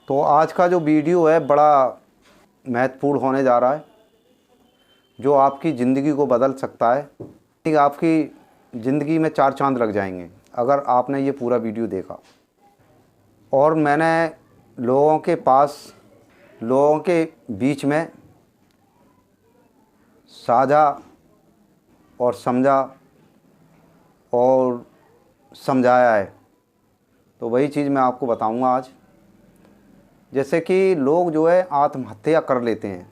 तो आज का जो वीडियो है बड़ा महत्वपूर्ण होने जा रहा है, जो आपकी ज़िंदगी को बदल सकता है। कि आपकी ज़िंदगी में चार चांद लग जाएंगे अगर आपने ये पूरा वीडियो देखा। और मैंने लोगों के बीच में साझा और समझा और समझाया है, तो वही चीज़ मैं आपको बताऊंगा आज। जैसे कि लोग जो है आत्महत्या कर लेते हैं,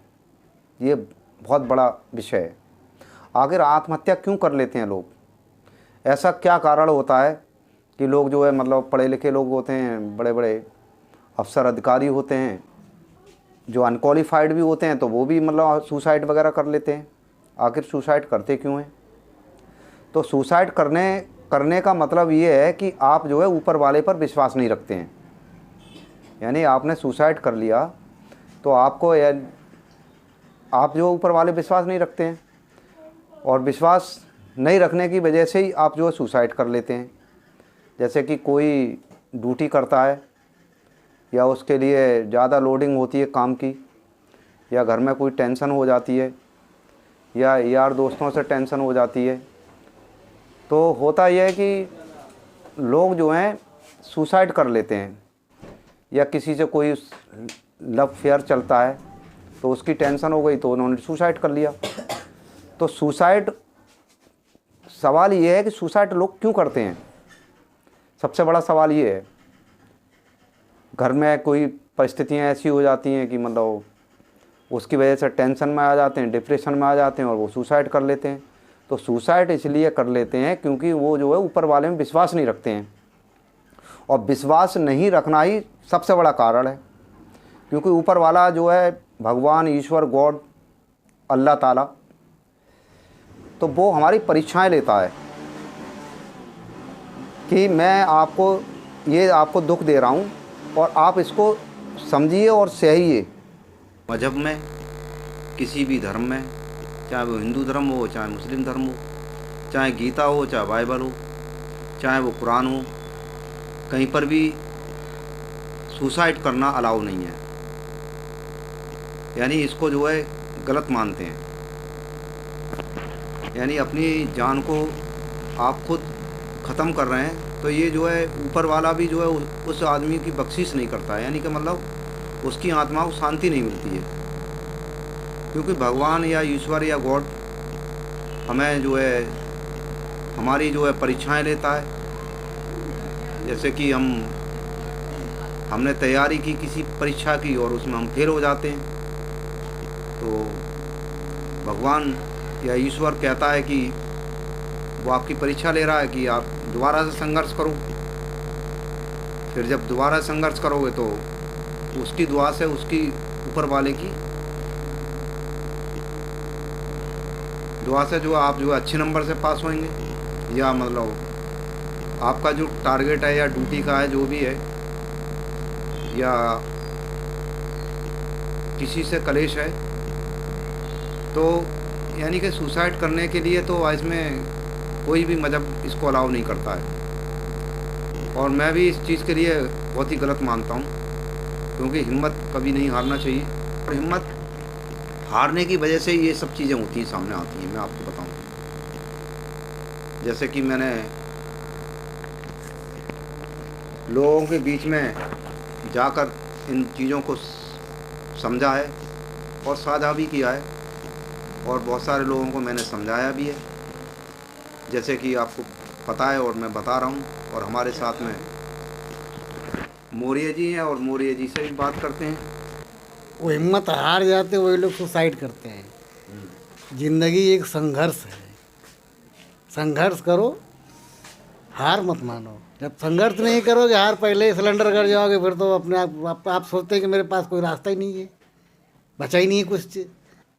ये बहुत बड़ा विषय है। आखिर आत्महत्या क्यों कर लेते हैं लोग? ऐसा क्या कारण होता है कि लोग जो है मतलब पढ़े लिखे लोग होते हैं, बड़े बड़े अफसर अधिकारी होते हैं, जो अनक्वालिफाइड भी होते हैं, तो वो भी मतलब सुसाइड वगैरह कर लेते हैं। आखिर सुसाइड करते क्यों हैं? तो सुसाइड करने का मतलब ये है कि आप जो है ऊपर वाले पर विश्वास नहीं रखते हैं। यानी आपने सुसाइड कर लिया तो आप जो ऊपर वाले विश्वास नहीं रखते हैं, और विश्वास नहीं रखने की वजह से ही आप जो है सुसाइड कर लेते हैं। जैसे कि कोई ड्यूटी करता है या उसके लिए ज़्यादा लोडिंग होती है काम की, या घर में कोई टेंशन हो जाती है, या यार दोस्तों से टेंशन हो जाती है, तो होता यह है कि लोग जो हैं सुसाइड कर लेते हैं। या किसी से कोई लव फेयर चलता है तो उसकी टेंशन हो गई तो उन्होंने सुसाइड कर लिया। तो सुसाइड, सवाल ये है कि सुसाइड लोग क्यों करते हैं? सबसे बड़ा सवाल ये है, घर में कोई परिस्थितियाँ ऐसी हो जाती हैं कि मतलब उसकी वजह से टेंशन में आ जाते हैं, डिप्रेशन में आ जाते हैं और वो सुसाइड कर लेते हैं। तो सुसाइड इसलिए कर लेते हैं क्योंकि वो जो है ऊपर वाले में विश्वास नहीं रखते हैं, और विश्वास नहीं रखना ही सबसे बड़ा कारण है। क्योंकि ऊपर वाला जो है भगवान, ईश्वर, गॉड, अल्लाह ताला, तो वो हमारी परीक्षाएं लेता है कि मैं आपको दुख दे रहा हूँ और आप इसको समझिए और सहिए। मज़हब में, किसी भी धर्म में, चाहे वो हिंदू धर्म हो, चाहे मुस्लिम धर्म हो, चाहे गीता हो, चाहे बाइबल हो, चाहे वो कुरान हो, कहीं पर भी सुसाइड करना अलाउ नहीं है। यानी इसको जो है गलत मानते हैं। यानी अपनी जान को आप खुद ख़त्म कर रहे हैं, तो ये जो है ऊपर वाला भी जो है उस आदमी की बख्शिश नहीं करता है। यानी कि मतलब उसकी आत्मा को शांति नहीं मिलती है, क्योंकि भगवान या ईश्वर या गॉड हमें जो है हमारी जो है परीक्षाएं लेता है। जैसे कि हमने तैयारी की किसी परीक्षा की और उसमें हम फेल हो जाते हैं, तो भगवान या ईश्वर कहता है कि वो आपकी परीक्षा ले रहा है कि आप दोबारा से संघर्ष करो। फिर जब दोबारा संघर्ष करोगे तो उसकी दुआ से, उसकी ऊपर वाले की दुआ से जो आप जो अच्छे नंबर से पास होंगे, या मतलब आपका जो टारगेट है या ड्यूटी का है जो भी है, या किसी से कलेश है, तो यानी कि सुसाइड करने के लिए तो इसमें कोई भी मज़हब इसको अलाउ नहीं करता है। और मैं भी इस चीज़ के लिए बहुत ही गलत मानता हूँ, क्योंकि हिम्मत कभी नहीं हारना चाहिए। और हिम्मत हारने की वजह से ये सब चीज़ें होती हैं, सामने आती हैं। मैं आपको बताऊँ, जैसे कि मैंने लोगों के बीच में जाकर इन चीज़ों को समझा है और साझा भी किया है, और बहुत सारे लोगों को मैंने समझाया भी है, जैसे कि आपको पता है और मैं बता रहा हूँ। और हमारे साथ में मौर्य जी हैं, और मौर्य जी से भी बात करते हैं। वो हिम्मत हार जाते, वही लोग सुसाइड करते हैं। ज़िंदगी एक संघर्ष है, संघर्ष करो, हार मत मानो। जब संघर्ष नहीं करोगे, हार पहले ही सिलेंडर कर जाओगे, फिर तो अपने आप सोचते हैं कि मेरे पास कोई रास्ता ही नहीं है, बचा ही नहीं है कुछ चीज़।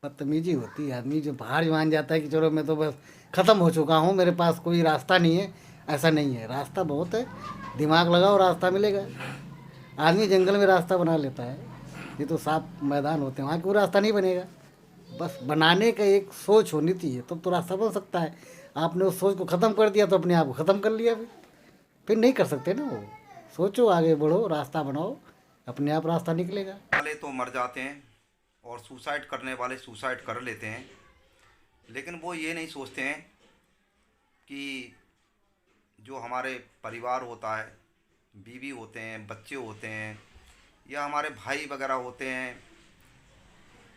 बदतमीजी होती है। आदमी जो हार मान जाता है कि चलो मैं तो बस ख़त्म हो चुका हूँ, मेरे पास कोई रास्ता नहीं है। ऐसा नहीं है, रास्ता बहुत है, दिमाग लगाओ रास्ता मिलेगा। आदमी जंगल में रास्ता बना लेता है, ये तो साफ मैदान होते हैं, वहाँ कोई रास्ता नहीं बनेगा। बस बनाने का एक सोच होनी चाहिए, तब तो रास्ता बन सकता है। आपने उस सोच को ख़त्म कर दिया तो अपने आप को ख़त्म कर लिया, फिर नहीं कर सकते ना। वो सोचो, आगे बढ़ो, रास्ता बनाओ, अपने आप रास्ता निकलेगा। वाले तो मर जाते हैं और सुसाइड करने वाले सुसाइड कर लेते हैं, लेकिन वो ये नहीं सोचते हैं कि जो हमारे परिवार होता है, बीवी होते हैं, बच्चे होते हैं, या हमारे भाई वगैरह होते हैं,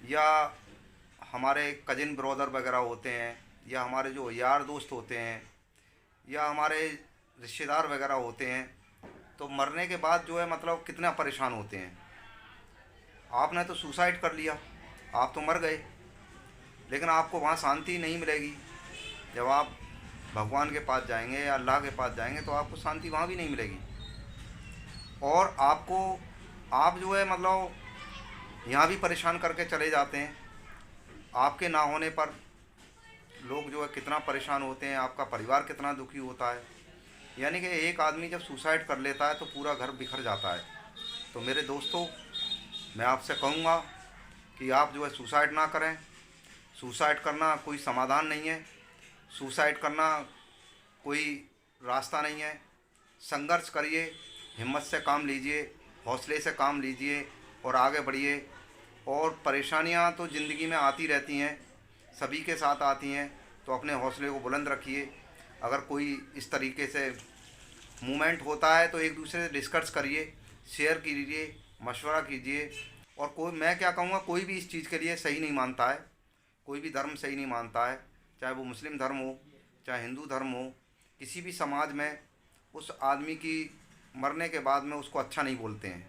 या हमारे कजिन ब्रदर वगैरह होते हैं, या हमारे जो यार दोस्त होते हैं, या हमारे रिश्तेदार वगैरह होते हैं, तो मरने के बाद जो है मतलब कितना परेशान होते हैं। आपने तो सुसाइड कर लिया, आप तो मर गए, लेकिन आपको वहाँ शांति नहीं मिलेगी। जब आप भगवान के पास जाएंगे या अल्लाह के पास जाएंगे तो आपको शांति वहाँ भी नहीं मिलेगी। और आप जो है मतलब यहाँ भी परेशान करके चले जाते हैं। आपके ना होने पर लोग जो है कितना परेशान होते हैं, आपका परिवार कितना दुखी होता है। यानी कि एक आदमी जब सुसाइड कर लेता है तो पूरा घर बिखर जाता है। तो मेरे दोस्तों, मैं आपसे कहूँगा कि आप जो है सुसाइड ना करें। सुसाइड करना कोई समाधान नहीं है, सुसाइड करना कोई रास्ता नहीं है। संघर्ष करिए, हिम्मत से काम लीजिए, हौसले से काम लीजिए और आगे बढ़िए। और परेशानियां तो ज़िंदगी में आती रहती हैं, सभी के साथ आती हैं, तो अपने हौसले को बुलंद रखिए। अगर कोई इस तरीके से मूवमेंट होता है तो एक दूसरे से डिस्कस करिए, शेयर कीजिए, मशवरा कीजिए। और मैं क्या कहूँगा, कोई भी इस चीज़ के लिए सही नहीं मानता है, कोई भी धर्म सही नहीं मानता है, चाहे वो मुस्लिम धर्म हो चाहे हिंदू धर्म हो। किसी भी समाज में उस आदमी की मरने के बाद में उसको अच्छा नहीं बोलते हैं।